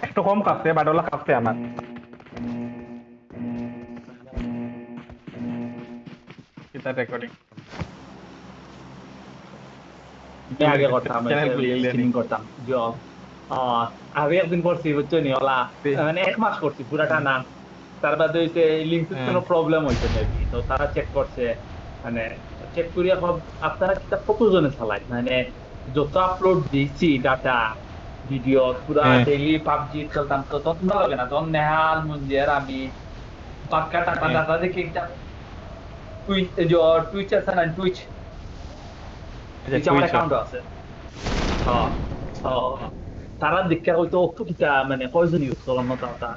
একটু কম কাঁপছে, but OLA কাঁপছে আমার। সেটা রেকর্ডিং আমি আগে করতাম চ্যানেল খুলে দিলে নি। স্ট্রিমিং করতাম জব। আমি একদিন করছি বুঝছো নি ওলা, মানে 1 মাস করছি পুরাটা না। তার বাদে হইছে লিঙ্ক হ্যাঁ কোনো প্রবলেম হইছে মেবি, তো তারা চেক করছে। মানে চেক করিয়া আপনারা কিতা কতজনে চালায়, মানে যত আপলোড দিছি ডাটা ভিডিও পুরা হ্যাঁ ডেইলি পাবজি খেলতাম, তো তখন ভালো লাগে না, তখন নেহাল মুঞ্জের আমি বাক্কা টাকা হ্যাঁ ডাটা দেখে একটা টুইচ আছে না, টুইচ, আচ্ছা টুইচ আমার টুইচ অ্যাকাউন্ট আছে। হ্যাঁ, হ্যাঁ, তারা দেখে হয়তো অত কিতা মানে কয়জন ইউজ করলাম না তা তা।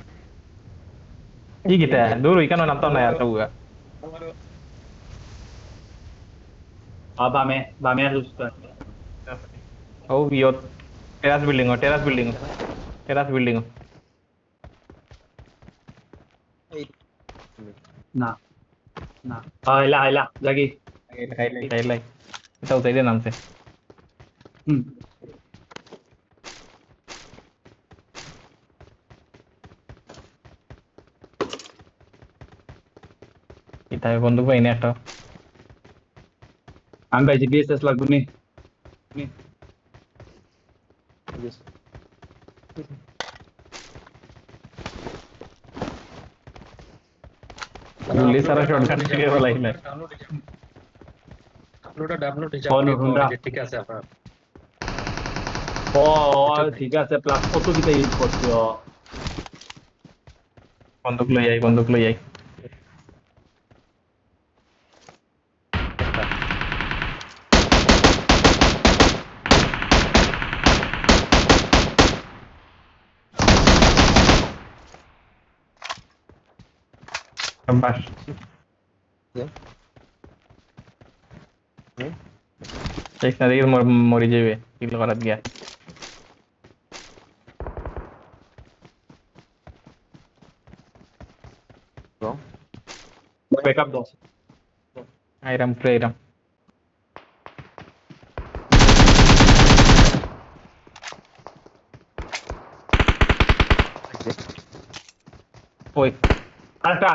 ই গিতা দূর ওইখানে নামতাম না আর সবুগা। বামে বামে আর ইউজ করে। ও ইয়ত টেরাস বিল্ডিং টেরাস বিল্ডিং না, না, আইলা আইলা লাগি। খাইলাই খাইলাই এটা উঠাই দিয়ে নামছে। হুম। এটা বন্দুক পাইনি একটা। আমি পাইছি বিএসএস লাগবে নি। গুলি সারা শটগান থেকে বলাই না। হুন্ডা। ও ও, ঠিক আছে, প্লাস কত কিতা ইউজ করছি ও। বন্দুক লই আই। বাস চেক না দেখি মরি যাবে কিল করাত গিয়া। ব্যাকআপ দাও। আইরাম প্রে আইরাম ওই আরেকটা,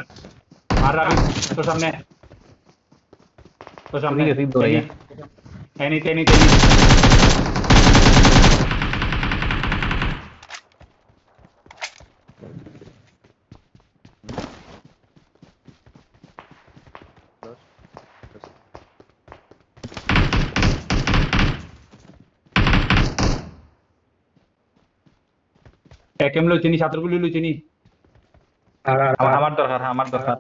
আর রাবি, তোর সামনে, তোর সামনে। ওদিকে তুই দৌড়াইয়া তেনি তেনি তেনি। একেম লই চিনি, ছাত্রগুলি লই চিনি। আমার দরকার, আমার দরকার।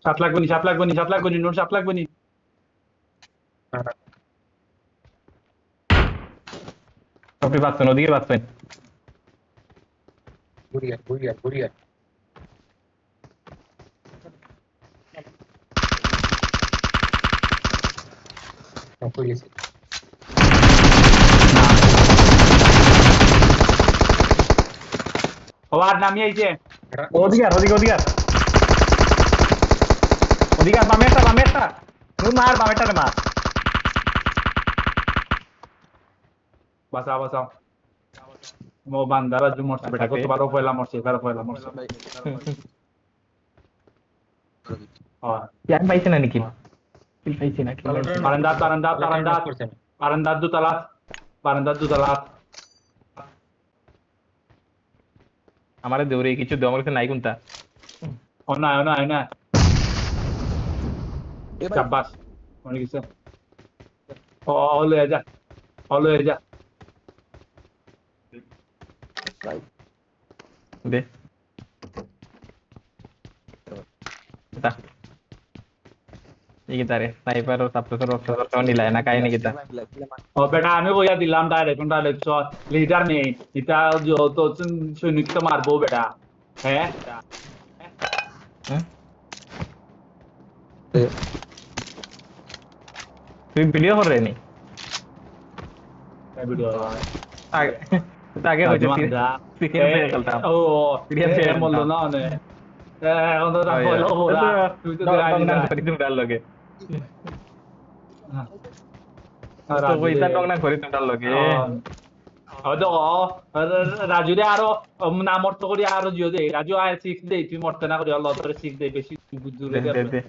সাত লাগবে নি, সাত লাগবে নি, সাত লাগবে নি, নোট সাত লাগবে নি। আপনি বাঁচবেন, ওদিকে বাঁচবেন। ও আর নামি আইছে। ওদিকে আর ওদিকে আর বামে একটা নুন মার বামেটা রে মার। বাঁচাও বাঁচাও। মো বান্দারা জু মরছে বেটা, গতবারও পয়লা মরছে, এবারও পয়লা মরছে। হ্যাঁ। ইয়াক পাইছে না নাকি? কিল পাইছে না কিল পাইছে। বারান্দাত বারান্দাত বারান্দাত বারান্দাত দুতলাত, বারান্দাত দুতলাত। আমারে দৌড়ে কিছু দেওয়া আমার কাছে নাই কোনটা। ও না ও না ও না, চাব্বাস মরে গেছে। ও লয়ে যা, ও লয়ে যা। দে এটা এই গিটারে স্নাইপার ও সাপ্রেসর অক্সর নিলাই না কাই নি গিটা। ও বেটা আমি কইয়া দিলাম ডাইরেক্ট ডাইরেক্ট লিডার নেই, এটা তো সৈনিক তো মারবো বেটা। হ্যাঁ, হুম? তুই ভিডিও করে নি ভিডিও আগে আগে হইছে রাজমান্দা। সিরিয়াস প্লেয়ার খেলতাম। ও সিরিয়াস প্লেয়ার বললো খেলতাম। না অনেক। এখন তো হলো ওরা তুই তো দেখা ডং নাং দিলা করি তোমরা লগে তো রাজু রে কইতা ডং নাং করি তোমরা লগে হয়তো রাজু রে আরো না মরতে করি আরো জিও দে রাজু আর 6 দে তুই মরতে না করি আল্লাহ তোরে 6 দে বেশি দূরে দে দে দে দে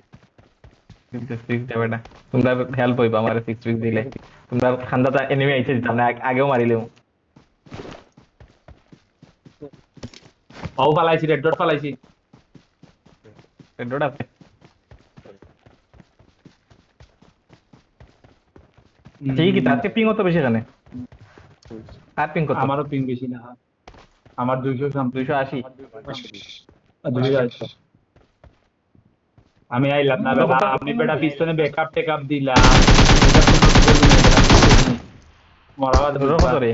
কিন্তু সিক্স দেবে না তোমরা হেল্প হইবা আমার সিক্স উইক দিলে তোমরা খান্দাটা এনিমি আইছে দিতাম না আগেও মারিলেও ও ফালাইছি রেড ডট ফালাইছি ডোড আছে ঠিক কি তাতে পিং অত বেশি এখানে আর পিং কত আমারও পিং বেশি না আমার 200 সামথিং 280 200 আমি আইলাম না বেটা আমি বেটা পিছনে ব্যাকআপ টেকআপ দিলাম মরাবাদ রো কত রে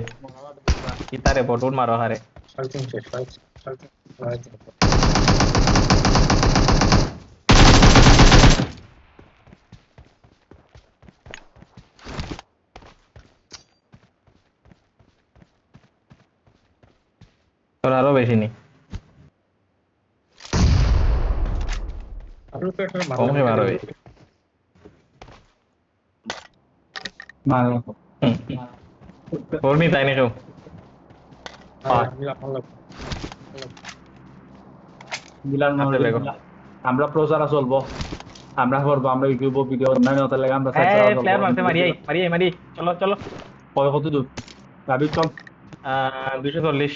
ইতারে বটুন মারো হারে তোর আরো বেশি নি কমে মারো মারো কর্মী তাই না কেউ মিলান আছে বেগো আমরা প্রচারা চলবো আমরা করবো আমরা ইউটিউব ভিডিও অন্যান্য হতে লাগে আমরা এই প্লেয়ার মারতে মারি চলো চলো কত দূর রাবি চল 240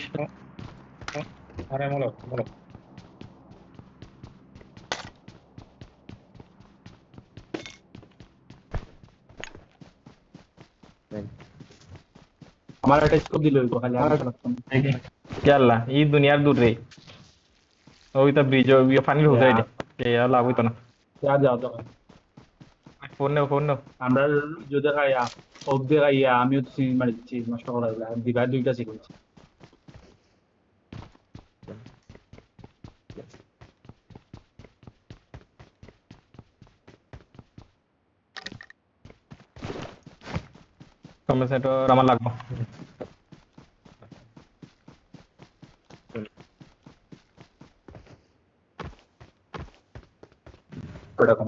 আমার একটা স্কোপ দিল খালি আমি চালাতাম क्या अल्लाह ये दुनिया दूर रही ওই তো ব্রিজ ওই ফানির হোজাই দে কে লাভ হইতো না যাও তো ফোন নাও আমরা যদি খাইয়া অব্দি খাইয়া আমিও তো সিনেমা দিচ্ছি নষ্ট করা দিবা দুইটা শিখেছি কমে সেটো আমার লাগবো এরকম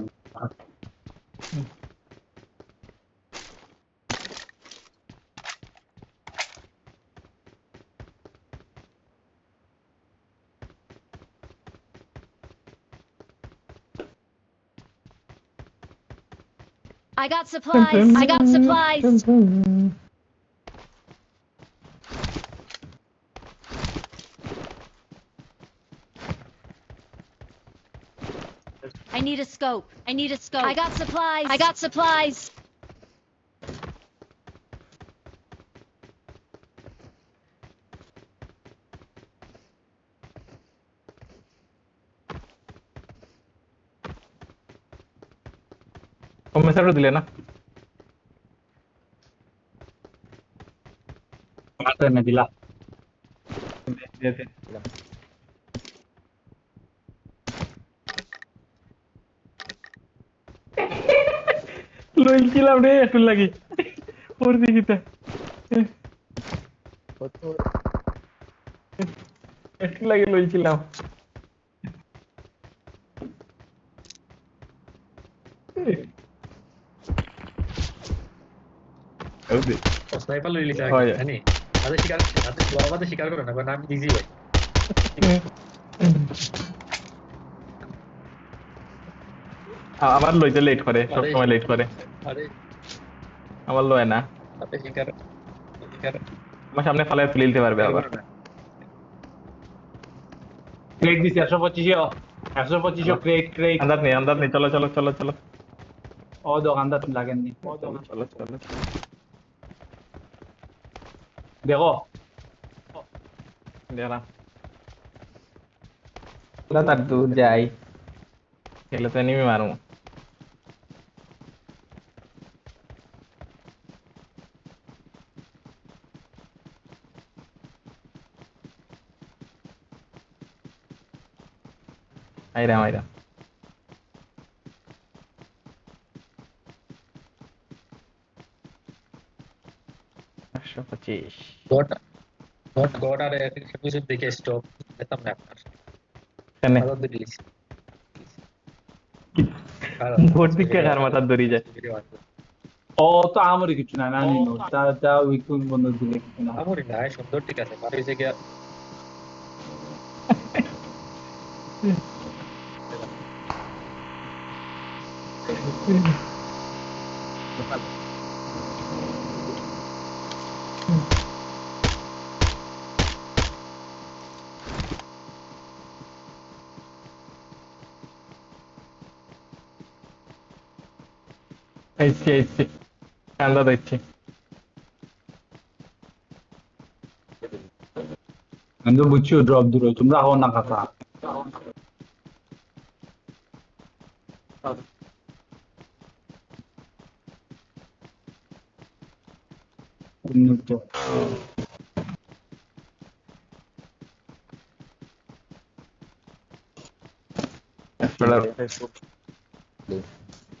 I got supplies. I got supplies. I need a scope. I need a scope. I got supplies. I got supplies. কমে সেটো দিলে না মাত্র এনে দিলা দিয়েছে লইছিলাম রে একটু লাগি ওর দিকিতে একটু লাগে লইছিলাম স্নাইপার লই লিছে হয়। জানি আদে শিকার করে না কারণ আমি দিছি ভাই আমার লইতে লেট করে সব সময় লেট করে আরে আমার লয় না আদে শিকার আমার সামনে ফালায় তুলে দিতে পারবে আবার ক্রেট দিছি 125 ক্রেট আন্দাজ নেই চলো ও দোকানদার লাগেননি চলো দেখো দেখলাম তার দূর যাই খেলে তো এনিমি মারু আইরাম 125 গড আর কিছু দেখে স্টপ পেতাম না আপনার কেনে মাথার দিকে দিছি। ভোট দিকে কার মাথার দড়ি যায়? ও তো আমারই কিছু না, না নিনো তা ওই কোন বন্ধু দিলে কিছু না। আমরি না সুন্দর ঠিক আছে মানে হয়েছে গিয়া আইছি কান্দা দিচ্ছি। আমি তো বুঝছি ড্রপ দূর তোমরা হও না কথা।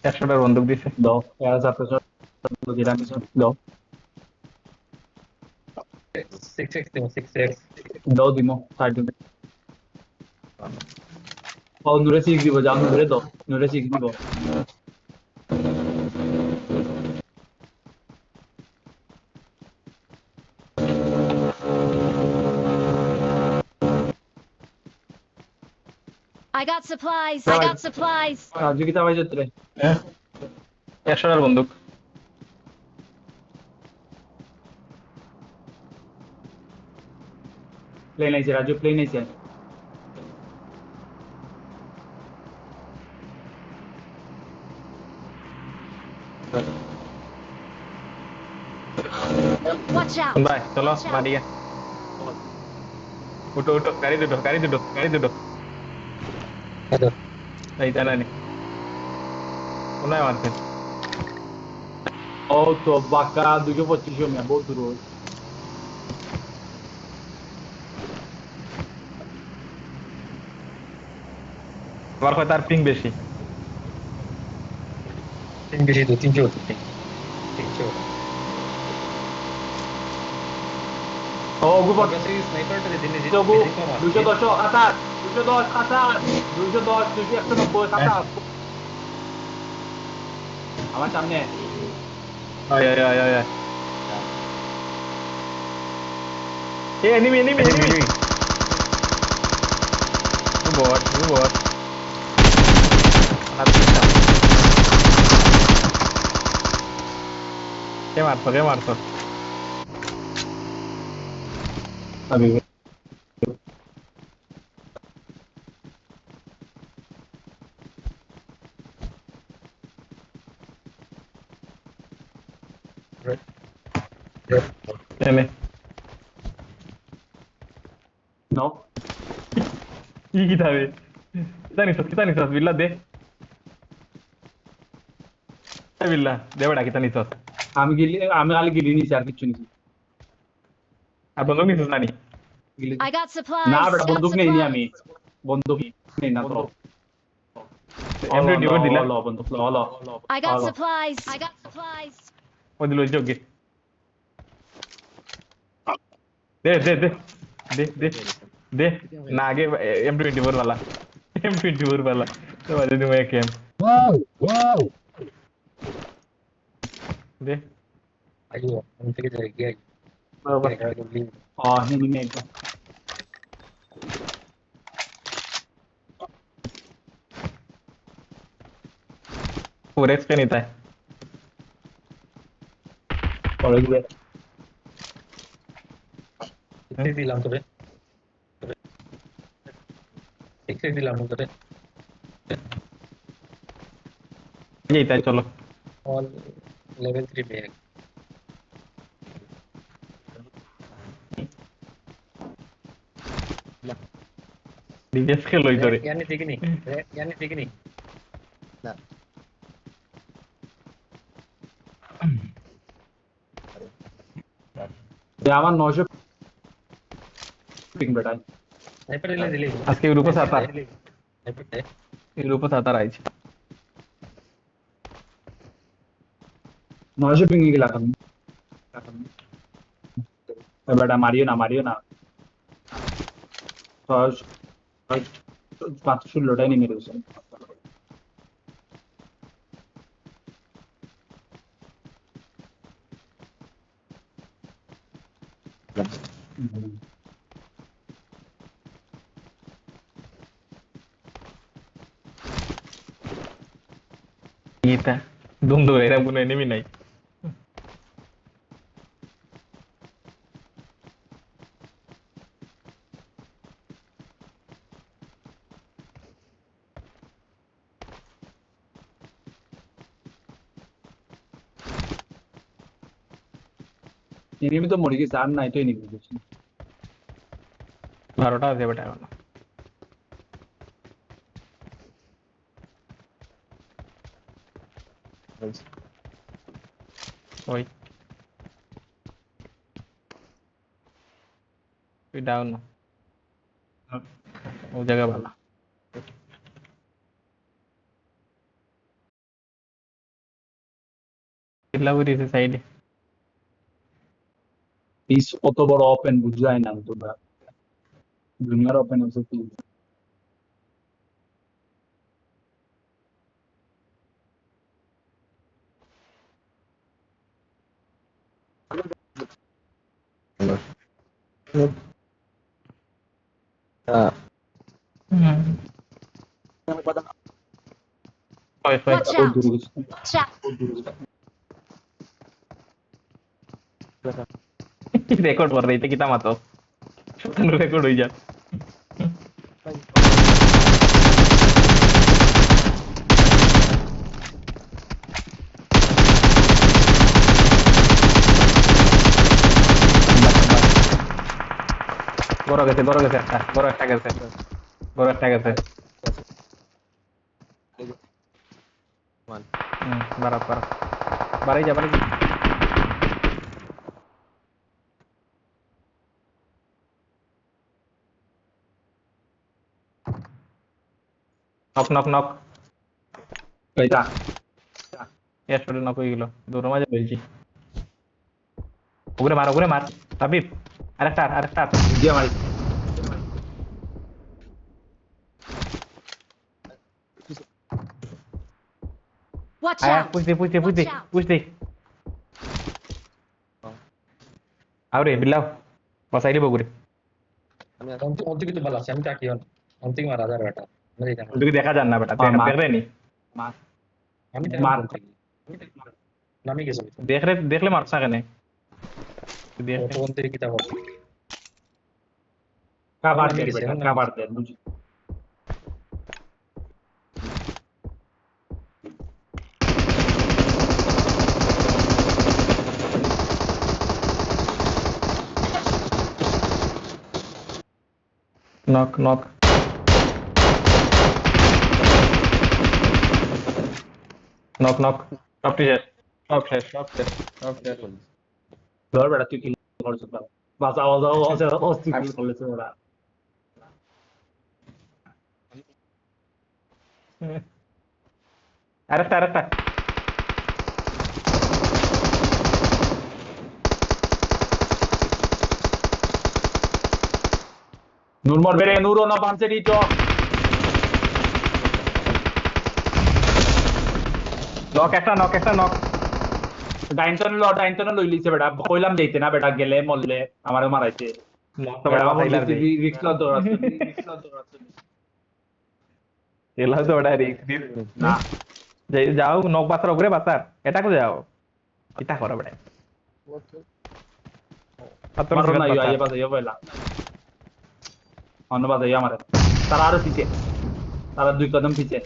একশোটার বন্দুক দিছে। দাও এরা যাতে যেটা আমি দাও 6x দিমু 6x দাও দিমো সাইড দিমো। ও নুরে সিক্স দিব, যাও নুরে দাও, নুরে সিক্স দিব। I got supplies. I got supplies. রাজুকিতা ভাই যেতে রে। হ্যাঁ 100টার বন্দুক। প্লেন আইছে রাজু, প্লেন আইছে। Watch out. ভাই চলো বাড়িয়ে উঠো গাড়ি দুটো এই জানানি কোনায় মারছেন? ও তো বাঁকা 225 মিয়া বহুত দূর। আবার হয় তার পিং বেশি। 3 বেশি তো 300 300 ও গুপট স্নাইপারটা দিনে যে যোগু 210 খাতার 210 খাতার 210 290 খাতার আমার সামনে। আয় এ এনিমি বট কে মারছো? আমি এনে নো কি থাকবে? কিতা নিছস বিল্লা দে বিল্লা দে বেটা কিতা নিছস? আমি খালি গিলি নিছি আর কিছু নিছি। আর বন্দুক নিছস নানি? I got supplies. না বেটা Got বন্দুক নেই supplies. আমি, বন্দুক নেই না তো। এমনি ডিভোর দিলা হলো বন্দুক হলো। I got Hello. supplies. I got supplies. ও দিল যোগে দে না আগে M24 वाला तो बाजू में एक है दे ayo আমি থেকে যাই গিয়ে बरोबर हाँ नहीं नहीं एकदम फोरेक्स का नहीं था और एक बार ঠিক দিলাম তোরে ঠিক দিলাম তোরে यही था चलो অল লেভেল 3 ব্যাগ डीएस खेलो इधर यानी देखनी না ये आवाज 900 पिंग बेटा স্নাইপার দিলে आज के ग्रुप से आता স্নাইপার দে ग्रुप से आता राइज 900 पिंग की लाता हूं बेटा मारियो ना तो মাত্র 16টাই নেমে রয়েছে। Kita dum dum এরা কোনো এনিমি নাই। এনিমি তো মরে গেছে, আর নাই তো এনিমি বুঝছি। 12টা আছে বেটা এখন। ওই তুই ডাউন না, ও জায়গা ভালো। কিল্লা করিয়েছে সাইডে। পিস কত বড় ওপেন বুঝাই না তোমরা, দুনিয়ার ওপেন হচ্ছে কি। ওই ওই Watch ওর out! দূরে গেছে। Watch out! রেকর্ড কর রইতে কিতা মাতো রেকর্ড হই যা। বড় গেছে একটা, বড় একটা গেছে, বড় একটা গেছে। বাড়া বাড়াই যা। নক নক নক এইটা এসরে নক হয়ে গেল, দৌড় মাঝে বলছি। ওগুলো মার তাবিব। আরেকটা দিয়ে মারি। Watch আয়া out! পুষতে Watch out! পুষতে আরে বিল্লাও বসাইলি বগুরে। অন্তিম কিন্তু ভালো আছে, আমি তাকিও না। অন্তিম মারা যাবে এটা। আমি এখানে তুই দেখা যান না বেটা, মার, মার। দেখলেনি মার আমি মার। নামি গেছি। দেখলে মারছ না কেন? দেখলে কোন থেকে কিতাব হবে? কাবার নামি দেন গেছি, বেটা, এখন নামি কাবার গেছি। দেন বুঝি। নক নক নক নক সবটি শেষ, সব শেষ। ধর বেটা, তুই কিল করছিস বাবা। বাঁচাও অস্থির কিল করলেছে ওরা। আরেকটা নূর মরবে রে, নূর না বাঁচে নি তো। একটা নক ডাইনটনে লই লিছে বেটা, কইলাম যাইতে না বেটা, গেলে মরলে আমারে মারাইতে। মস্ত বড় মাইলার দে রিক্স লা দৌড়াচ্ছে। এলা তো বড় রিস্ক না যাও নক বাসার ওগরে বাসার এটা কো যাও এটা করা বেটা মারো না, ইয়া বাজে ইয়া বইলা অন্য বাজে ইয়া মারে। তারা আরো পিছে, তারা 2 কদম পিছে।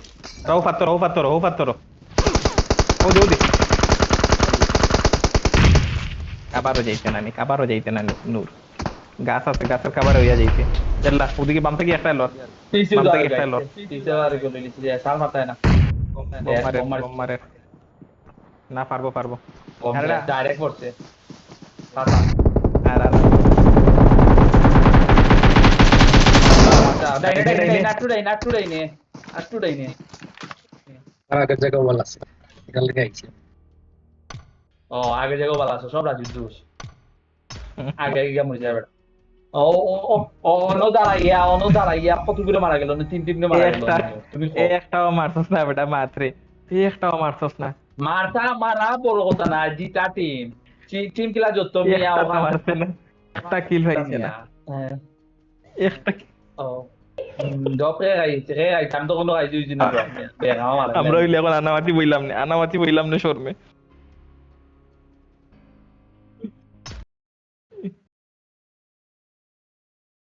রাও ফাত্তর ও জলদি কাবারও যাইতে না নূর গাছ আছে, গাছের কাবার হইয়া যাইতে চল্লা ওদিকে বাম থেকে একটা এলো, পিছে বাম যাও থেকে একটা এলো। পিছে আর গলে লিছে যে সাল মাথায় না। বোম মারে না পারবো ডাইরেক্ট করছে পাতা। আর ডাইনে আর আগের জায়গাও ভালো আছে, এখান থেকে আইছি। ও আগে জায়গা ভালো আছে, সব রাজুর দোষ। আগে গিয়ে মরে যাবে। ও ও ও অনো দাঁড়াইয়া কতগুলো মারা গেল না, তিনটে মারা গেল একটা তুমি এই একটাও মারছস না বেটা মাত্রে, এই একটাও মারছস না, মারা বড় কথা না, জিতা টিম টিম কিলা যত মিয়া একটা ওখান মারছে না, একটা কিল পাইছে না, মিয়া হ্যাঁ একটা ও দপরে গাইছে আমি তো কোনো গাইছি না তো বেগাও মারা আমরা হইলে এখন আনামাতি বইলাম না, আনামাতি বইলাম না শর্মে।